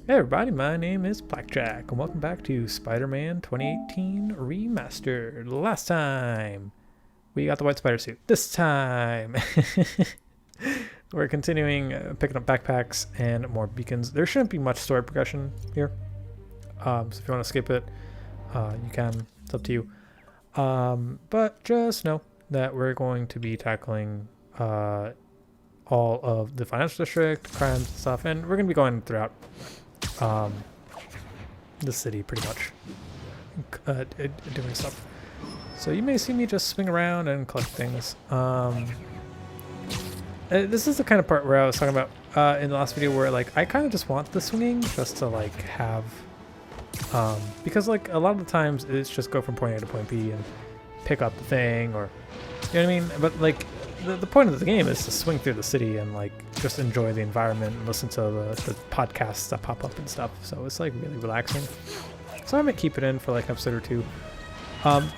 Hey everybody, my name is BlakJak, and welcome back to Spider-Man 2018 Remastered. Last time, we got the white spider suit. This time, we're continuing picking up backpacks and more beacons. There shouldn't be much story progression here, so if you want to skip it, you can. It's up to you. But just know that we're going to be tackling all of the financial district, crimes and stuff, and we're going to be going throughout the city pretty much, doing stuff. So you may see me just swing around and collect things. This is the kind of part where I was talking about in the last video where like I kind of just want the swinging just to like have because like a lot of the times it's just go from point A to point B and pick up the thing, or you know what I mean, but like the point of the game is to swing through the city and like just enjoy the environment and listen to the podcasts that pop up and stuff. So it's like really relaxing. So I might keep it in for like an episode or two,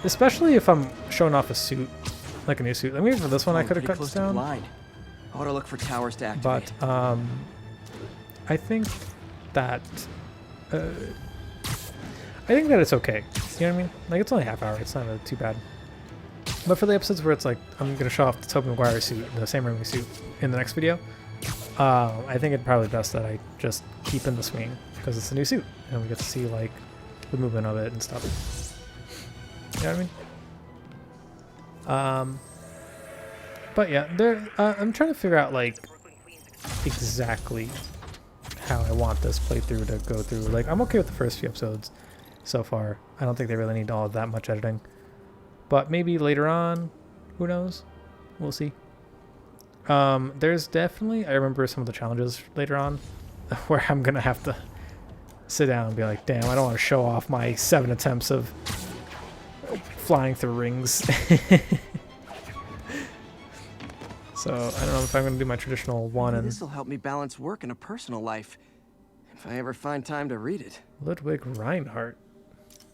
especially if I'm showing off a suit, like a new suit. I mean, for this one I could have cut this down. I ought to look for towers to activate. But I think that it's okay. You know what I mean? Like it's only a half hour. It's not too bad. But for the episodes where it's like I'm gonna show off the Tobey Maguire suit, the Sam Raimi suit, in the next video, I think it's probably best that I just keep in the swing because it's a new suit and we get to see like the movement of it and stuff. You know what I mean? But yeah, I'm trying to figure out like exactly how I want this playthrough to go through. Like I'm okay with the first few episodes so far. I don't think they really need all of that much editing. But maybe later on, who knows? We'll see. There's definitely, I remember some of the challenges later on where I'm going to have to sit down and be like, damn, I don't want to show off my 7 attempts of flying through rings. So I don't know if I'm going to do my traditional one. And this will help me balance work and a personal life, if I ever find time to read it. Ludwig Reinhardt.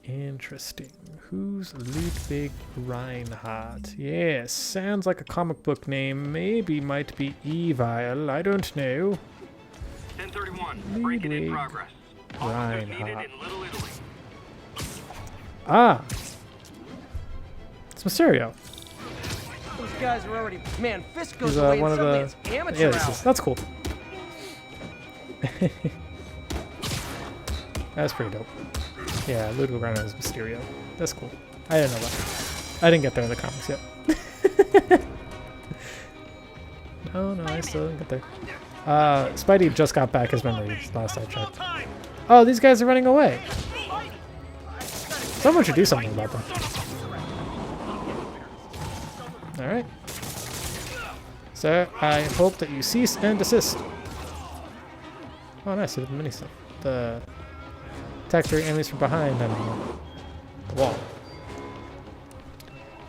Interesting. Who's Ludwig Reinhardt? Yes, sounds like a comic book name. Maybe might be evil. I don't know. 1031. Break-in in progress. Officers needed in Little Italy. Ah, it's Mysterio. Those guys are already. Man, Fisk goes He's away one and of suddenly the. it's amateur Yeah, hour. that's cool. That's pretty dope. Yeah, Ludwig Reinhardt is Mysterio. That's cool. I didn't know that. I didn't get there in the comics yet. No, I still didn't get there. Spidey just got back his memories last I checked. Oh, these guys are running away. Someone should do something about them. Alright. Sir, I hope that you cease and desist. Oh, nice. The mini stuff. The attack three enemies from behind and the wall.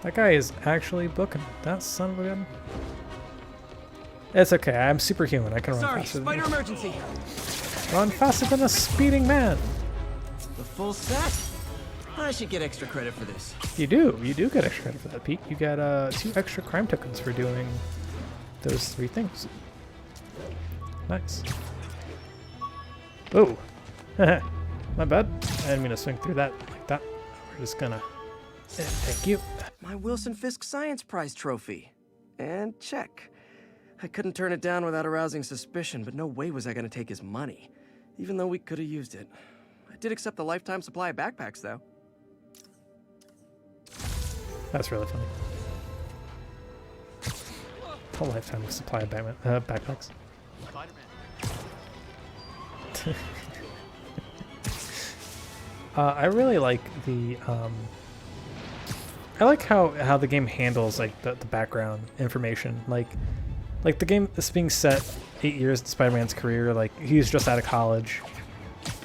That guy is actually booking. That son of a gun. It's okay. I'm superhuman. I can run faster than you. Emergency. Run faster than a speeding man. The full set. I should get extra credit for this. You do. You do get extra credit for that, Pete. You get 2 extra crime tokens for doing those 3 things. Nice. Oh. My bad. I didn't mean to swing through that like that. We're just gonna... thank you. My Wilson Fisk Science Prize trophy. And check. I couldn't turn it down without arousing suspicion, but no way was I going to take his money, even though we could have used it. I did accept the lifetime supply of backpacks, though. That's really funny. A lifetime supply of backpacks. I really like the I like how the game handles like the background information. Like the game is being set 8 years into Spider-Man's career. Like he's just out of college.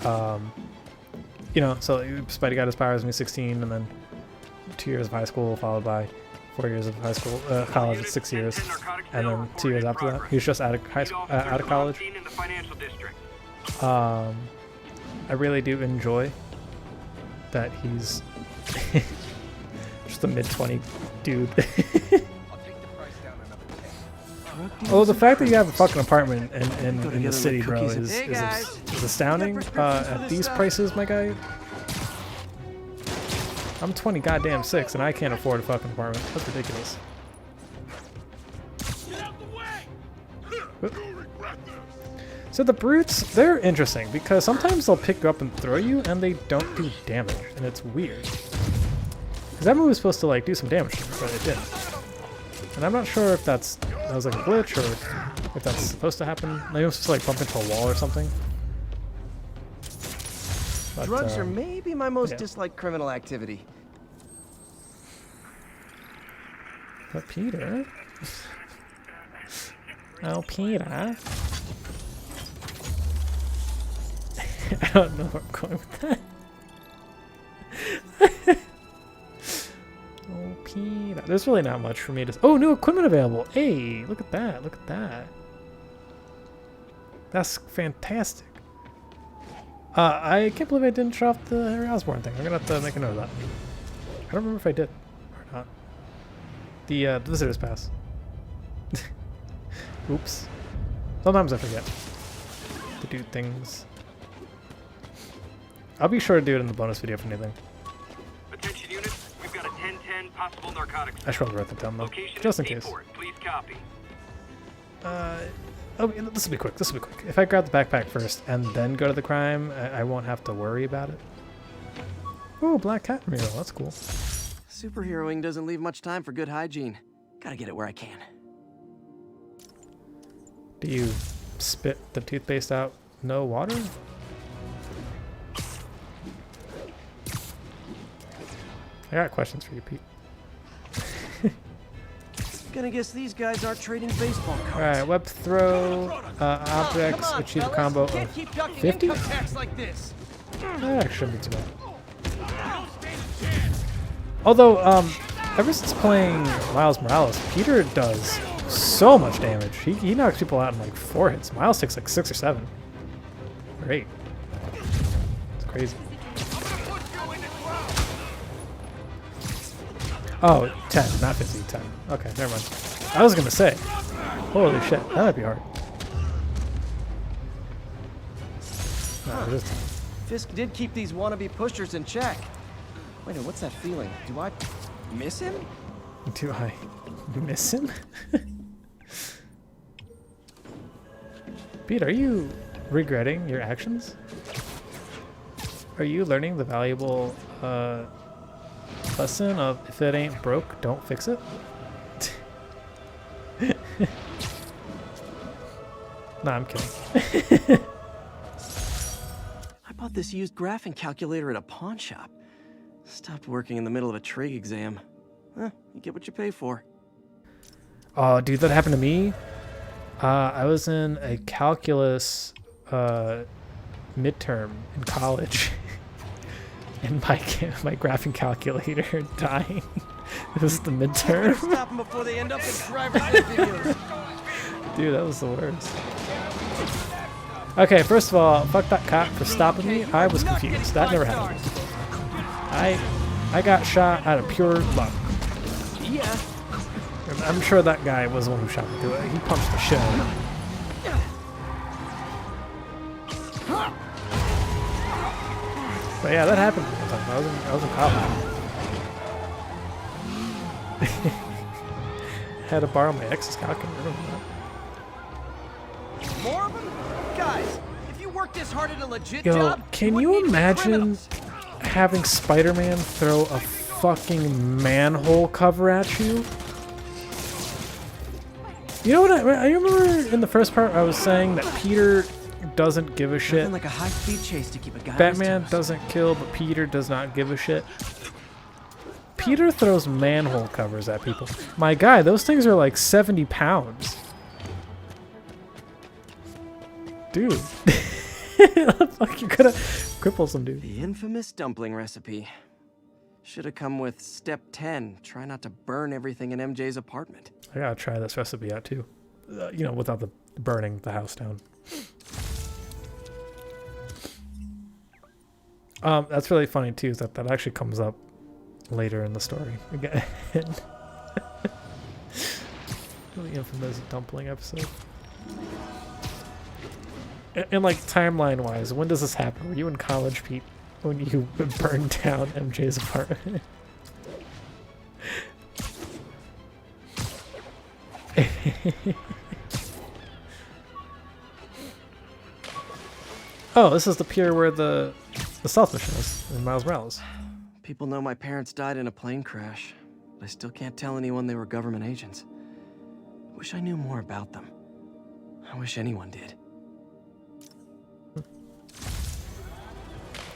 You know, so Spidey got his powers when he was 16, and then 2 years of high school, followed by 4 years of high school, college at 6 years, and then 2 years after that, he was just out of out of college. I really do enjoy that he's just a mid-20 dude. Oh, the fact that you have a fucking apartment in the city, bro, is astounding at these prices, my guy. I'm 20 goddamn 6 and I can't afford a fucking apartment. That's ridiculous. So the brutes, they're interesting because sometimes they'll pick you up and throw you and they don't do damage, and it's weird. Because that move was supposed to like do some damage, but it didn't. And I'm not sure if that was like a glitch or if that's supposed to happen. Maybe I'm supposed to like bump into a wall or something. But, drugs are maybe my most disliked criminal activity. But Peter? Oh, Peter. I don't know where I'm going with that. Oh, Peter. There's really not much for me to... Oh, new equipment available. Hey, look at that. Look at that. That's fantastic. I can't believe I didn't show off the Harry Osborn thing. I'm going to have to make a note of that. I don't remember if I did or not. The visitor's pass. Oops. Sometimes I forget to do things. I'll be sure to do it in the bonus video if anything. Attention units, we've got a 1010 possible narcotics. I should write that down though, Location just in is case. Seaport. Please copy. Oh, this will be quick. This will be quick. If I grab the backpack first and then go to the crime, I won't have to worry about it. Oh, black cat mural. That's cool. Superheroing doesn't leave much time for good hygiene. Gotta get it where I can. Do you spit the toothpaste out? No water? I got questions for you, Pete. Gonna guess these guys aren't trading baseball cards. Alright, web throw, objects, achieve a combo of 50? Like this. That actually shouldn't be too bad. Although, ever since playing Miles Morales, Peter does so much damage. He knocks people out in like 4 hits. Miles takes like 6 or 7. Great. It's crazy. Oh, 10, not 50, 10. Okay, never mind. I was gonna say, holy shit, that might be hard. No, it is 10. Fisk did keep these wannabe pushers in check. Wait, what's that feeling? Do I miss him? Do I miss him? Pete, are you regretting your actions? Are you learning the valuable lesson of if it ain't broke, don't fix it? Nah, I'm kidding. I bought this used graphing calculator at a pawn shop. Stopped working in the middle of a trig exam. You get what you pay for. Oh, dude, that happened to me. I was in a calculus midterm in college. And my graphing calculator dying. It was the midterm. Stop them before they end up in driver's ed videos. Dude, that was the worst. Okay, first of all, fuck that cop for stopping me. I was confused. That never happened. I got shot out of pure luck. Yeah. I'm sure that guy was the one who shot me through it. He punched the shit out of me. But yeah, that happened one time. I was in college. Had to borrow my ex's calculator. I remember that. More of them? Guys, if you work this hard at a legit Yo, job, can you imagine having Spider-Man throw a fucking manhole cover at you? You know what? I remember in the first part I was saying that Peter doesn't give a shit. Like a high-speed chase to keep a guy Batman doesn't kill, but Peter does not give a shit. Peter throws manhole covers at people. My guy, those things are like 70 pounds. Dude. Fuck, you could have crippled some dude. The infamous dumpling recipe. Should have come with step 10. Try not to burn everything in MJ's apartment. I gotta try this recipe out too. You know, without the burning the house down. That's really funny too, is that actually comes up later in the story again. Really infamous dumpling episode. And like timeline wise, when does this happen? Were you in college, Pete, when you burned down MJ's apartment? Oh, this is the pier where the stealth mission is in Miles Morales. People know my parents died in a plane crash, but I still can't tell anyone they were government agents. Wish I knew more about them. I wish anyone did.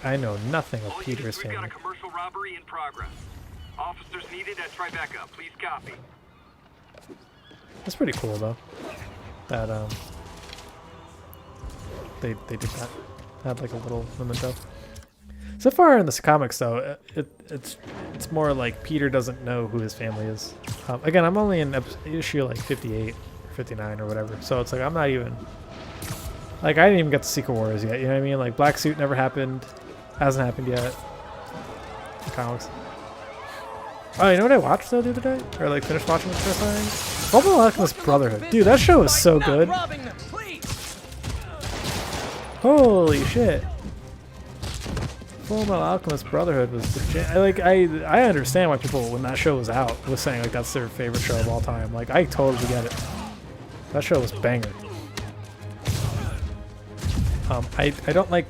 I know nothing of All Peter's units, we've got family. a commercial robbery in progress. Officers needed at Tribeca. Please copy. That's pretty cool though. That they did that. Had like a little memento. So far in this comics though, it's more like Peter doesn't know who his family is. Again, I'm only in issue like 58 or 59 or whatever. So it's like I'm not even like I didn't even get to Secret Wars yet. You know what I mean? Like Black Suit never happened. Hasn't happened yet. In comics. Oh, you know what I watched though the other day? Or like finished watching it for time? Fullmetal Alchemist Brotherhood. Dude, that show is so good. Holy shit. Fullmetal Alchemist Brotherhood was the jam. I understand why people, when that show was out, was saying like that's their favorite show of all time. Like I totally get it. That show was banger. I don't like.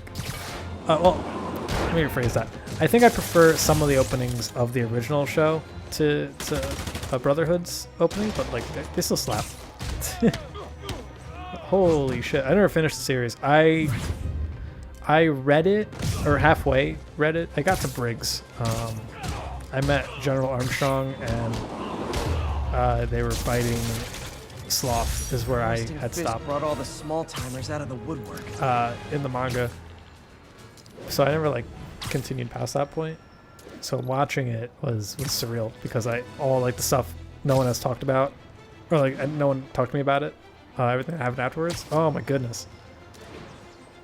Well, let me rephrase that. I think I prefer some of the openings of the original show to Brotherhood's opening, but like they still slap. Holy shit! I never finished the series. I read it, or halfway read it. I got to Briggs. I met General Armstrong, and they were fighting Sloth. Is where I had stopped. Brought all the small timers out of the woodwork. In the manga. So I never like continued past that point. So watching it was surreal because all like the stuff no one has talked about, or like no one talked to me about it. Everything that happened afterwards. Oh my goodness.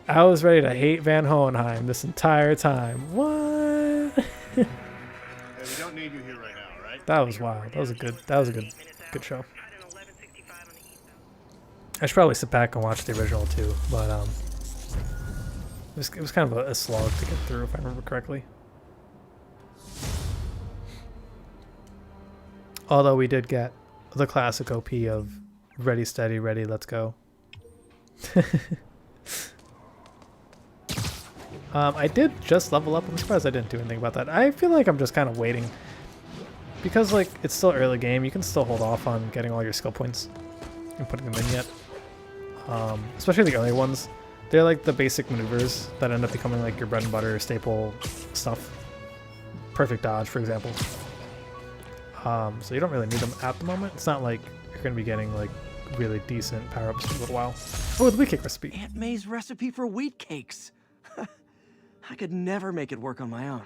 I was ready to hate Van Hohenheim this entire time. What? Hey, we don't need you here right now, right? That was wild. That was a good show. I should probably sit back and watch the original too, but it was kind of a slog to get through if I remember correctly. Although we did get the classic OP of ready, steady, ready, let's go. I did just level up. I'm surprised I didn't do anything about that. I feel like I'm just kind of waiting. Because like it's still early game, you can still hold off on getting all your skill points and putting them in yet. Especially the early ones. They're like the basic maneuvers that end up becoming like your bread and butter staple stuff. Perfect dodge, for example. So you don't really need them at the moment. It's not like you're going to be getting like really decent power-ups for a little while. Oh, the wheat cake recipe. Aunt May's recipe for wheat cakes. I could never make it work on my own.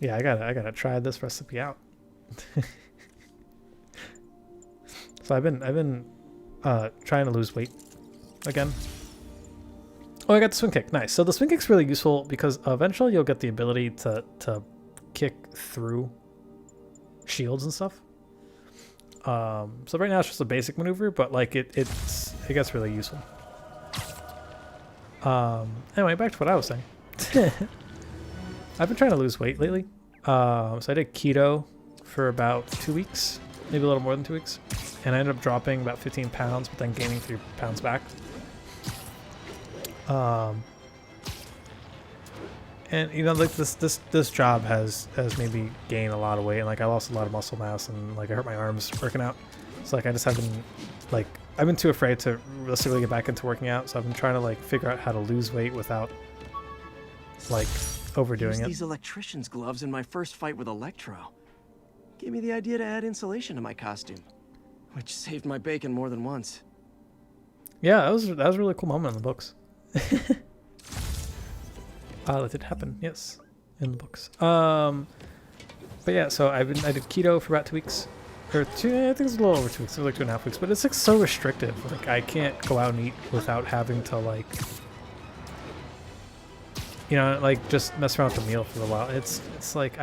Yeah, I gotta try this recipe out. So I've been trying to lose weight again. Oh, I got the swing kick. Nice. So the swing kick's really useful because eventually you'll get the ability to kick through shields and stuff. So right now it's just a basic maneuver, but like it gets really useful. Anyway, back to what I was saying. I've been trying to lose weight lately. So I did keto for about 2 weeks, maybe a little more than 2 weeks. And I ended up dropping about 15 pounds, but then gaining 3 pounds back. And you know, like this job has made me gain a lot of weight, and like I lost a lot of muscle mass, and like I hurt my arms working out. So like I just haven't, like I've been too afraid to realistically get back into working out. So I've been trying to like figure out how to lose weight without like overdoing Used it. these electrician's gloves in my first fight with Electro. Gave me the idea to add insulation to my costume, which saved my bacon more than once. Yeah, that was a really cool moment in the books. That did happen, yes, in the books. But yeah, so I did keto for about 2 weeks, or I think it's a little over 2 weeks. It was like 2.5 weeks, but it's like so restrictive. Like I can't go out and eat without having to like, you know, like just mess around with the meal for a while. It's like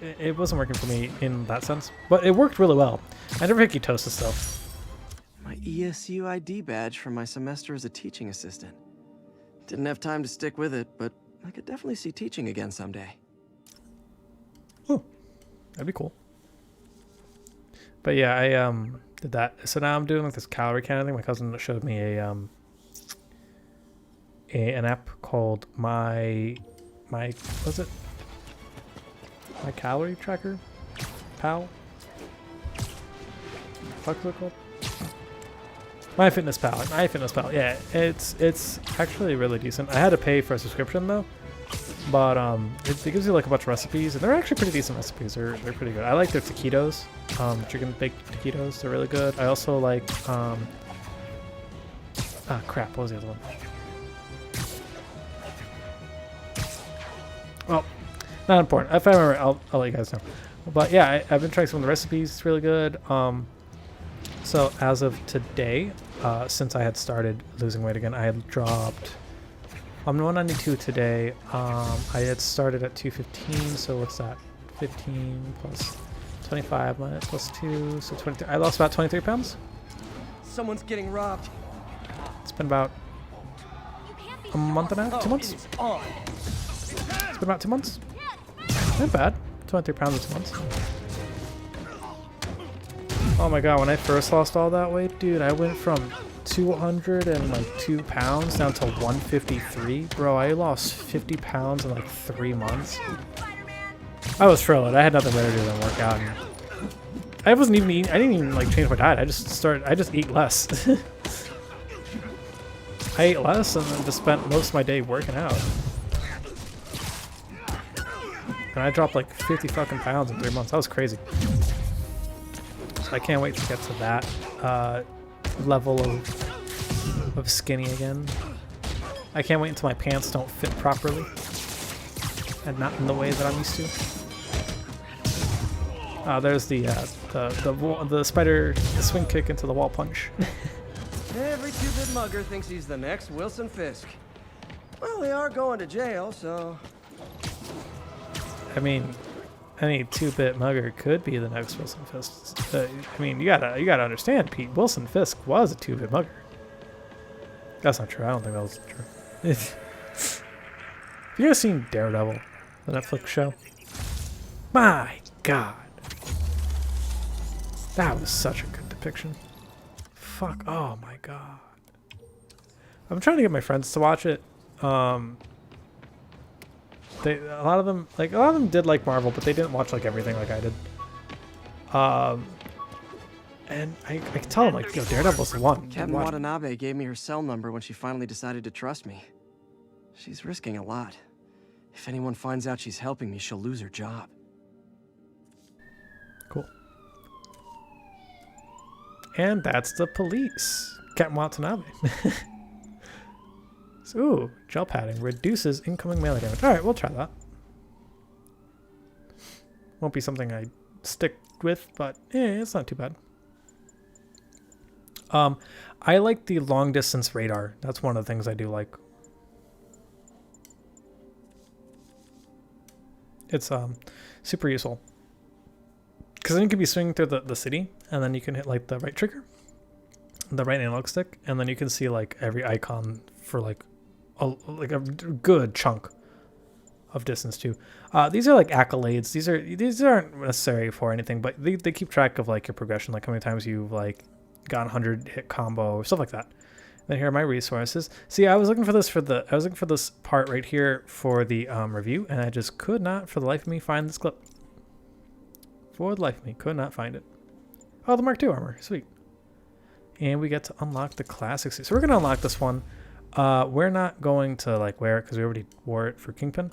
it wasn't working for me in that sense, but it worked really well. I never hit ketosis though. My ESU ID badge from my semester as a teaching assistant. Didn't have time to stick with it, but I could definitely see teaching again someday. Oh, that'd be cool. But yeah, I did that. So now I'm doing like this calorie counting thing. My cousin showed me an app called my what's it? My calorie tracker, pal. What's it called? MyFitnessPal. Yeah, it's actually really decent. I had to pay for a subscription though, but it gives you like a bunch of recipes, and they're actually pretty decent recipes. They're pretty good. I like their taquitos, chicken baked taquitos. They're really good. I also like crap. What was the other one? Well, not important. If I remember, I'll let you guys know. But yeah, I've been trying some of the recipes. It's really good. So as of today, since I had started losing weight again, I had dropped. I'm 192 today. I had started at 215. So what's that? 15 plus 25 minus plus 2, so 23. I lost about 23 pounds. Someone's getting robbed. It's been about a month and a half, 2 months. It's been about 2 months. Not bad. 23 pounds in 2 months. Oh my god, when I first lost all that weight, dude, I went from 202 pounds down to 153. Bro, I lost 50 pounds in like 3 months. I was thrilled. I had nothing better to do than work out. And I wasn't even eating, I didn't even like change my diet. I just ate less. I ate less and then just spent most of my day working out. And I dropped like 50 fucking pounds in 3 months. That was crazy. So I can't wait to get to that level of skinny again. I can't wait until my pants don't fit properly and not in the way that I'm used to. There's the spider swing kick into the wall punch. Every two-bit mugger thinks he's the next Wilson Fisk. Well, they are going to jail, so... I mean, any 2-bit mugger could be the next Wilson Fisk. I mean, you gotta understand, Pete. Wilson Fisk was a 2-bit mugger. That's not true. I don't think that was true. Have you guys seen Daredevil, the Netflix show? My God, that was such a good depiction. Fuck. Oh my God. I'm trying to get my friends to watch it. A lot of them did like Marvel, but they didn't watch like everything like I did. And I can tell them like, yo, Daredevil's the one. Captain Watanabe gave me her cell number when she finally decided to trust me. She's risking a lot. If anyone finds out she's helping me, she'll lose her job. Cool. And that's the police. Captain Watanabe. Ooh, gel padding reduces incoming melee damage. Alright, we'll try that. Won't be something I stick with, but it's not too bad. I like the long distance radar. That's one of the things I do like. It's super useful. Because then you can be swinging through the city, and then you can hit like the right trigger, the right analog stick, and then you can see like every icon for like a good chunk of distance too. These are like accolades. These aren't necessary for anything, but they keep track of like your progression, like how many times you've like got 100 hit combo or stuff like that. And then here are my resources. See, I was looking for this part right here for the review, and I just could not for the life of me find this clip. For the life of me, could not find it. Oh, the Mark II armor, sweet. And we get to unlock the classic suit. So we're gonna unlock this one. We're not going to like wear it because we already wore it for Kingpin.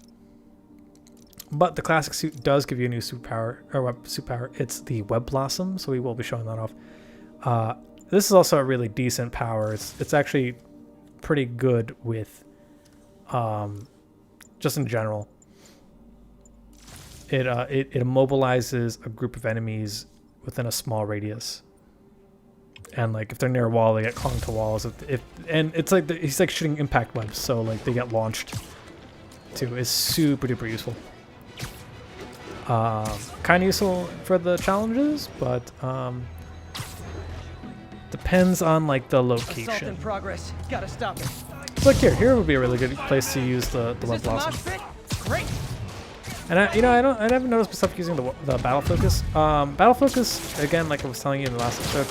But the classic suit does give you a new superpower, or superpower. It's the Web Blossom, so we will be showing that off. This is also a really decent power. It's actually pretty good with, just in general. It immobilizes a group of enemies within a small radius. And like if they're near a wall, they get clung to walls. And it's like he's like shooting impact webs, so like they get launched too. It's super duper useful. Kind of useful for the challenges, but Depends on like the Assault in location. progress. Gotta stop it. It's like here would be a really good place to use the Is web this the mosh blossom. pit? Great. And I never noticed myself using the battle focus. Battle focus, again, like I was telling you in the last episode,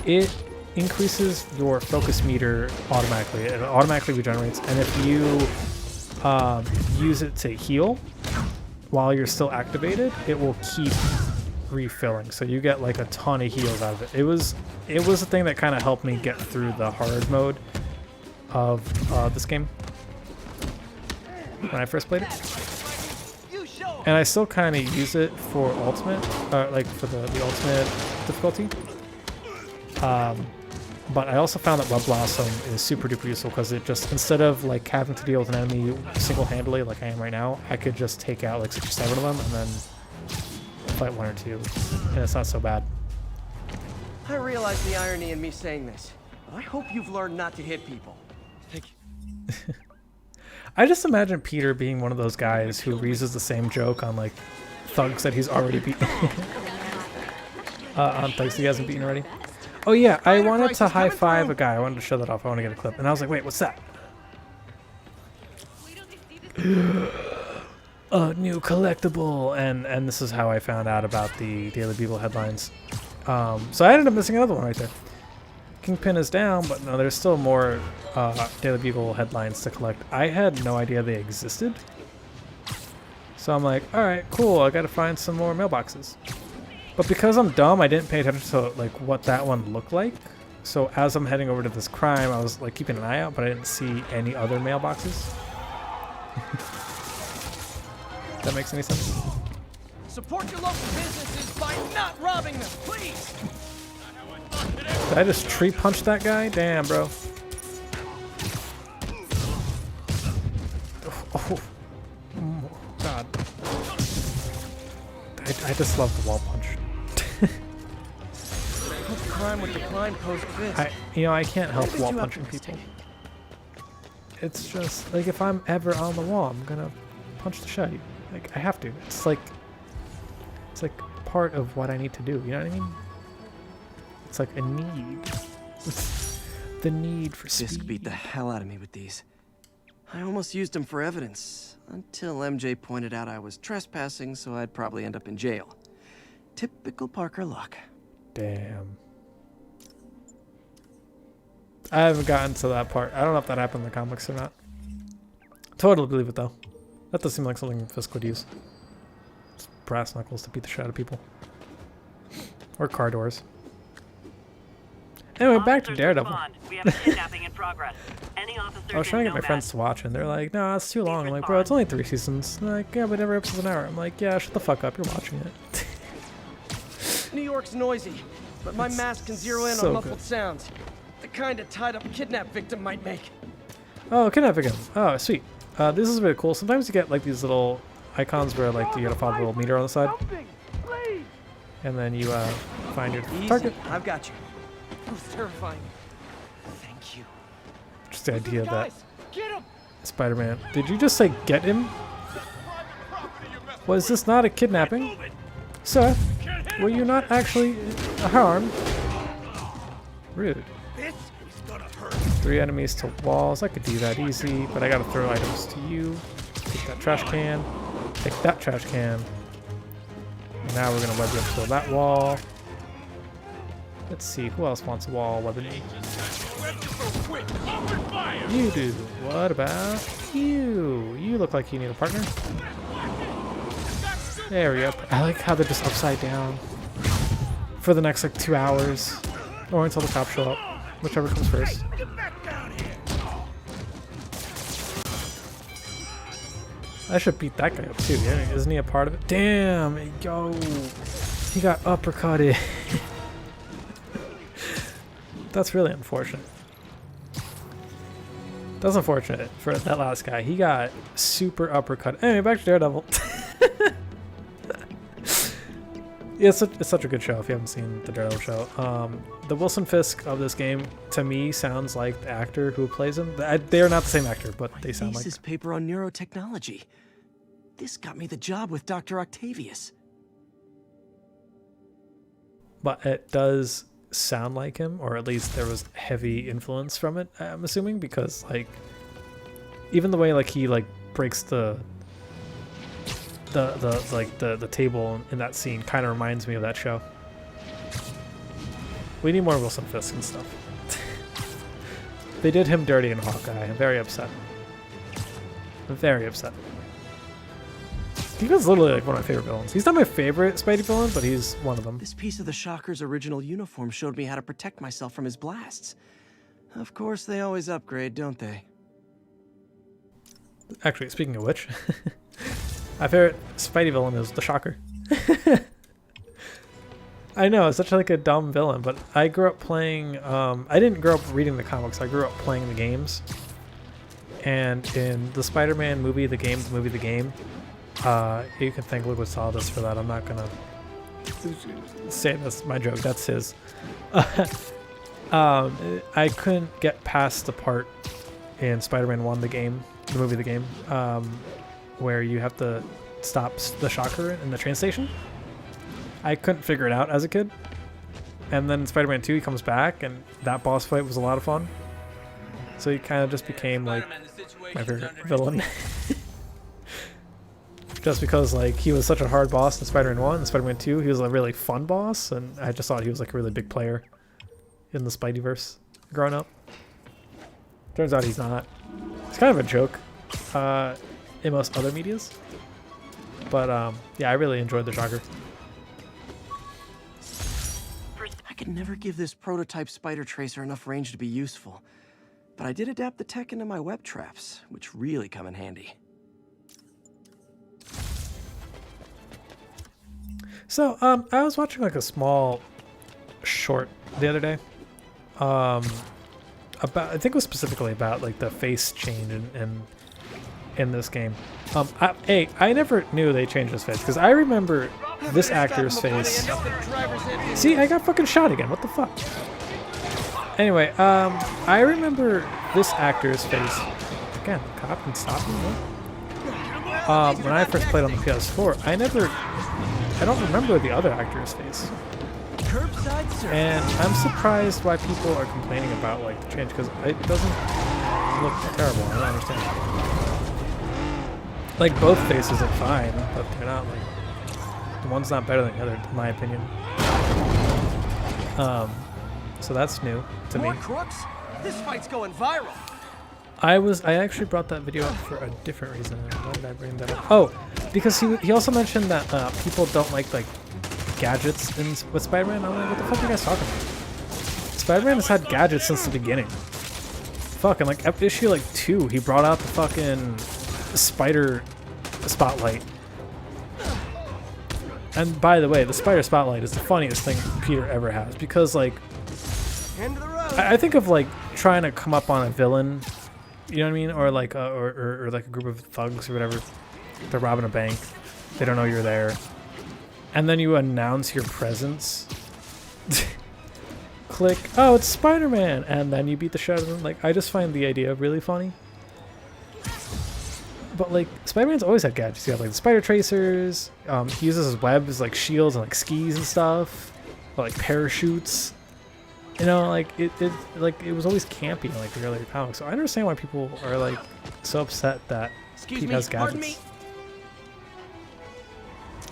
it increases your focus meter automatically. It automatically regenerates, and if you use it to heal while you're still activated, it will keep refilling. So you get like a ton of heals out of it. It was a thing that kind of helped me get through the hard mode of this game when I first played it. And I still kind of use it for ultimate, like for the ultimate difficulty. But I also found that Web Blossom is super duper useful because it just, instead of like having to deal with an enemy single-handedly like I am right now, I could just take out like 6 or 7 of them and then fight 1 or 2, and it's not so bad. I realize the irony in me saying this, but I hope you've learned not to hit people. Thank you. I just imagine Peter being one of those guys who reuses the same joke on like thugs that he's already beaten. On thugs he hasn't beaten already. Oh yeah, I wanted to high five a guy. I wanted to show that off. I want to get a clip. And I was like, wait, what's that? A new collectible. And this is how I found out about the Daily Beagle headlines. So I ended up missing another one right there. Kingpin is down, but no, there's still more Daily Beagle headlines to collect. I had no idea they existed. So I'm like, alright, cool, I gotta find some more mailboxes. But because I'm dumb, I didn't pay attention to like what that one looked like. So as I'm heading over to this crime, I was like keeping an eye out, but I didn't see any other mailboxes. That makes any sense? Support your local businesses by not robbing them, please. Did I just tree punch that guy? Damn, bro. Oh, God. I just love the wall punch. Crime would decline post-Fisk. I can't help wall punching people. It's just like if I'm ever on the wall, I'm gonna punch the shit out of you. Like I have to. It's like part of what I need to do. You know what I mean? It's like a need. The need for speed. Fisk beat the hell out of me with these. I almost used them for evidence until MJ pointed out I was trespassing, so I'd probably end up in jail. Typical Parker luck. Damn. I haven't gotten to that part. I don't know if that happened in the comics or not. Totally believe it though. That does seem like something Fisk would use. Just brass knuckles to beat the shit out of people. Or car doors. Anyway, back to Daredevil. We have a kidnapping in progress. Any officers I was trying to get my friends to watch, and they're like, "No, it's too long." I'm like, "Bro, it's only 3 seasons." They're like, "Yeah, but every episode's an hour." I'm like, "Yeah, shut the fuck up. You're watching it." New York's noisy, but my mask can zero in so on muffled good. sounds. The kind a tied-up kidnap victim might make. Oh, kidnapping him. Oh, sweet. This is really cool. Sometimes you get like these little icons where like you gotta follow the little meter on the side, and then you find your target. I've got you. That was terrifying. Thank you. Just the idea that Spider-Man. Did you just say get him? Was this not a kidnapping? Sir, were you not actually harmed? Rude. 3 enemies to walls. I could do that easy, but I gotta throw items to you. Take that trash can. Take that trash can. Now we're gonna web you up to that wall. Let's see, who else wants a wall weapon? You do. What about you? You look like you need a partner. There we go. I like how they're just upside down for the next like 2 hours, or until the cops show up, whichever comes first. I should beat that guy up too. Yeah, isn't he a part of it? Damn, yo, he got uppercutted. That's really unfortunate. That's unfortunate for that last guy. He got super uppercut. Anyway, back to Daredevil. Yeah, it's such a good show if you haven't seen the Daredevil show. The Wilson Fisk of this game, to me, sounds like the actor who plays him. They're not the same actor, but they sound like... Thesis paper on neurotechnology. This got me the job with Dr. Octavius. But it does sound like him, or at least there was heavy influence from it, I'm assuming, because like even the way like he like breaks the table in that scene kind of reminds me of that show. We need more Wilson Fisk and stuff. They did him dirty in Hawkeye. I'm very upset. I'm very upset. He was literally like one of my favorite villains. He's not my favorite Spidey villain, but he's one of them. This piece of the Shocker's original uniform showed me how to protect myself from his blasts. Of course, they always upgrade, don't they? Actually, speaking of which, my favorite Spidey villain is the Shocker. I know, it's such like a dumb villain, but I grew up playing, I didn't grow up reading the comics, I grew up playing the games. And in the Spider-Man movie, the game, you can thank Liquid Solidus for that. I'm not gonna say that's my joke, that's his. I couldn't get past the part in Spider-Man 1, the movie, the game, where you have to stop the Shocker in the train station. I couldn't figure it out as a kid. And then in Spider-Man 2, he comes back, and that boss fight was a lot of fun. So he kind of just became, like, my favorite villain. Just because, like, he was such a hard boss in Spider-Man 1 and Spider-Man 2, he was a really fun boss, and I just thought he was, like, a really big player in the Spideyverse growing up. Turns out he's not. It's kind of a joke in most other medias. But, yeah, I really enjoyed the Shocker. I could never give this prototype spider tracer enough range to be useful. But I did adapt the tech into my web traps, which really come in handy. So, I was watching like a small short the other day. About, I think it was specifically about like the face change in this game. I never knew they changed his face because I remember this actor's face. See, I got fucking shot again. What the fuck? Anyway, I remember this actor's face. Again, cop and stop me. What? When I first played on the PS4, I don't remember the other actor's face. And I'm surprised why people are complaining about like the change because it doesn't look terrible. I don't understand. Like both faces look fine, but they're not like the one's not better than the other, in my opinion. So that's new to me. Crooks? This fight's going viral. I actually brought that video up for a different reason. Why did I bring that up? Oh, because he also mentioned that people don't like gadgets with Spider-Man. I'm like, what the fuck are you guys talking about? Spider-Man has had gadgets since the beginning. Fucking like issue 2, he brought out the fucking spider spotlight. And by the way, the spider spotlight is the funniest thing Peter ever has because like I think of like trying to come up on a villain, you know what I mean, or like or like a group of thugs or whatever. They're robbing a bank. They don't know you're there. And then you announce your presence. Click, oh, it's Spider-Man, and then you beat the shit out of him. Like, I just find the idea really funny. But like, Spider-Man's always had gadgets. You have like the spider tracers. He uses his web as like shields and like skis and stuff, or, like parachutes. You know, like it was always campy in like the earlier comics. So I understand why people are like so upset that Pete has gadgets.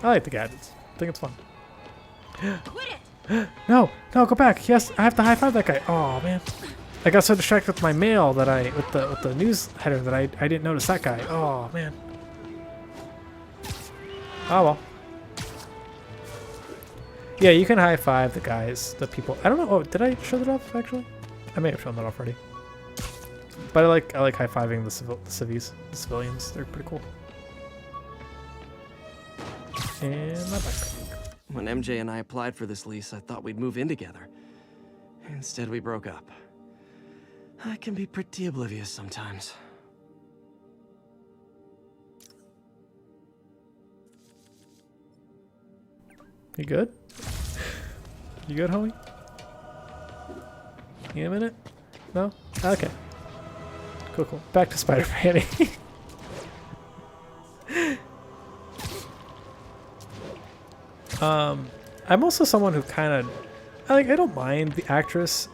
I like the gadgets. I think it's fun. No, go back. Yes, I have to high five that guy. Oh man, I got so distracted with my mail that with the news header that I didn't notice that guy. Oh man. Oh well. Yeah, you can high five the guys, the people. I don't know. Oh, did I show that off actually? I may have shown that off already. But I like high fiving the civilians. They're pretty cool. And my backpack. When MJ and I applied for this lease, I thought we'd move in together. Instead, we broke up. I can be pretty oblivious sometimes. You good? You good, homie? You in a minute? No? Okay. Cool. Back to Spider-Man. I'm also someone who kind of I don't mind the actress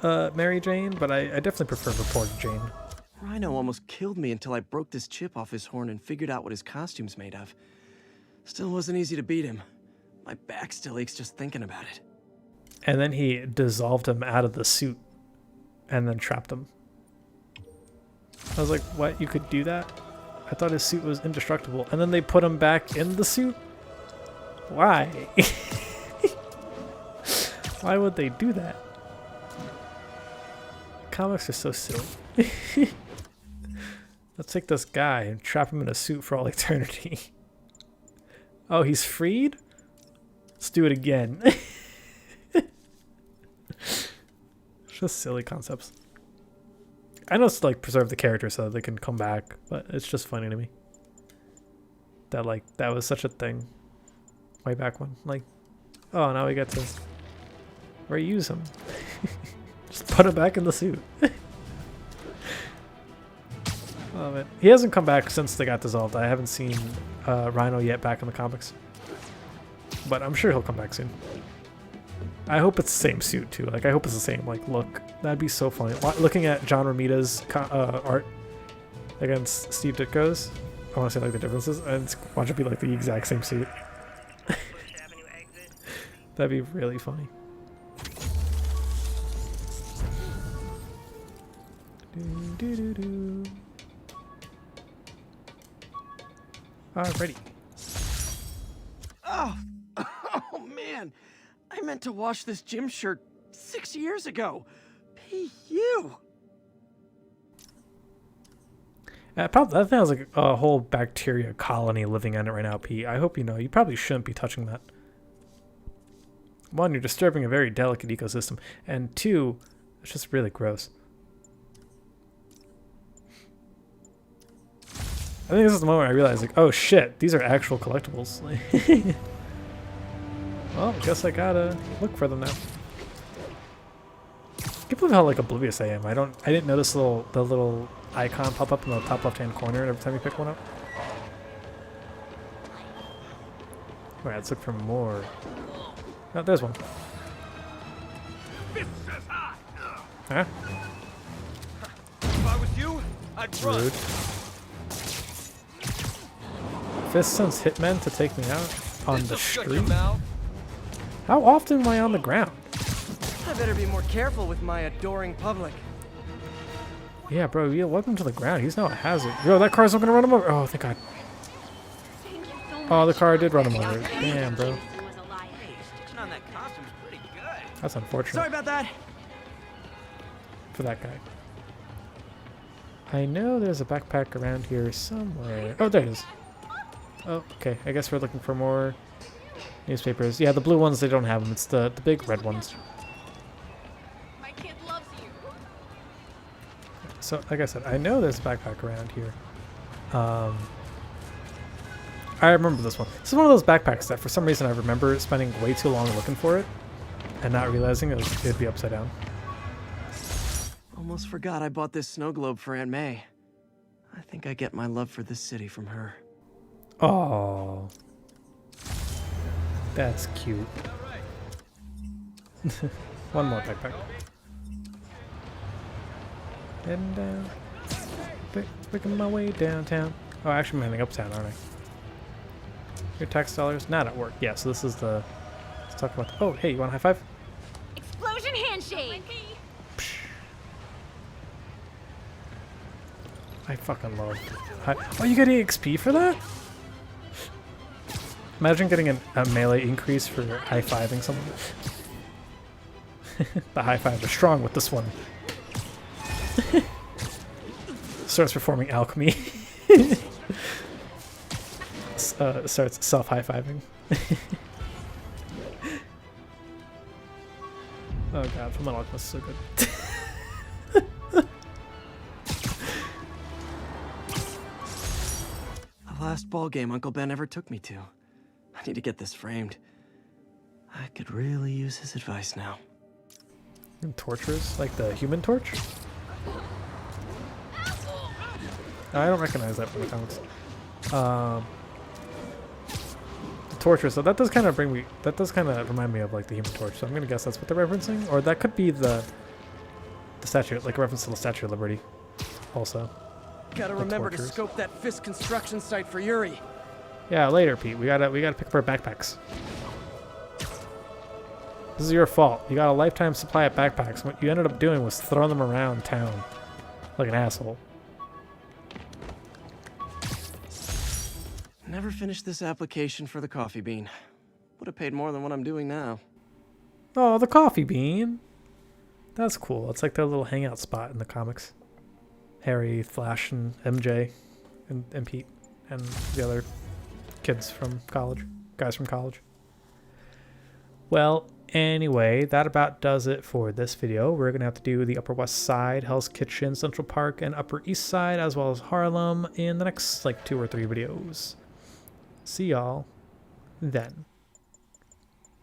Mary Jane, but I definitely prefer Reporter Jane. Rhino almost killed me until I broke this chip off his horn and figured out what his costume's made of. Still wasn't easy to beat him. My back still aches just thinking about it. And then he dissolved him out of the suit and then trapped him. I was like, what? You could do that? I thought his suit was indestructible. And then they put him back in the suit? Why? Why would they do that? Comics are so silly. Let's take this guy and trap him in a suit for all eternity. Oh, he's freed? Let's do it again. Just silly concepts. I know it's to like preserve the character so that they can come back, but it's just funny to me. That like that was such a thing. Way back when. Like, oh, now we get to reuse him. Just put him back in the suit. Oh man. He hasn't come back since they got dissolved. I haven't seen Rhino yet back in the comics. But I'm sure he'll come back soon. I hope it's the same suit too. Like I hope it's the same like look. That'd be so funny. Looking at John Romita's art against Steve Ditko's, I want to see like the differences, and watch it be like the exact same suit. That'd be really funny. Alrighty. Oh, oh man. I meant to wash this gym shirt 6 years ago. PU. Probably, that thing has like a whole bacteria colony living on it right now, P. I hope you know. You probably shouldn't be touching that. One, you're disturbing a very delicate ecosystem. And two, it's just really gross. I think this is the moment I realized, like, oh shit, these are actual collectibles. Well, I guess I gotta look for them now. I can't believe how like oblivious I am. I didn't notice the little icon pop up in the top left hand corner every time you pick one up. Alright, let's look for more. Oh, there's one. Huh? If I was you, I'd run. Rude. Fist sends hitmen to take me out on the street. How often am I on the ground? I better be more careful with my adoring public. Yeah, bro, yeah, welcome to the ground. He's now a hazard. Yo, that car's not gonna run him over. Oh, thank God. Oh, the car did run him over. Damn, bro. That's unfortunate. Sorry about that. For that guy. I know there's a backpack around here somewhere. Oh, there it is. Oh, okay. I guess we're looking for more newspapers. Yeah, the blue ones, they don't have them. It's the big red ones. My kid loves you. So, like I said, I know there's a backpack around here. I remember this one. This is one of those backpacks that for some reason I remember spending way too long looking for it and not realizing it'd be upside down. Almost forgot I bought this snow globe for Aunt May. I think I get my love for this city from her. Oh, that's cute. One more backpack. Heading down. Picking my way downtown. Oh, actually, I'm heading uptown, aren't I? Your tax dollars not at work. Yeah, so this is the. Let's talk about. Oh, hey, you want a high five? Explosion handshake. I fucking love. Oh, you get EXP for that? Imagine getting a melee increase for high-fiving someone. The high fives are strong with this one. Starts performing alchemy. Starts self-high-fiving. Oh god, Fullmetal Alchemist is so good. The last ball game Uncle Ben ever took me to. I need to get this framed. I could really use his advice now. And tortures? Like the Human Torch? I don't recognize that from the comics. torture. So that does kind of bring me. That does kind of remind me of like the Human Torch. So I'm gonna guess that's what they're referencing, or that could be the statue, like a reference to the Statue of Liberty, also. Gotta remember to scope that Fisk construction site for Yuri. Yeah, later, Pete. We gotta pick up our backpacks. This is your fault. You got a lifetime supply of backpacks. What you ended up doing was throwing them around town like an asshole. Never finished this application for the coffee bean. Would have paid more than what I'm doing now. Oh, the coffee bean. That's cool. It's like their little hangout spot in the comics. Harry, Flash, and MJ, and Pete, and the other kids from college, guys from college. Well, anyway, that about does it for this video. We're going to have to do the Upper West Side, Hell's Kitchen, Central Park, and Upper East Side, as well as Harlem in the next, like, 2 or 3 videos. See y'all then.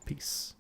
Peace.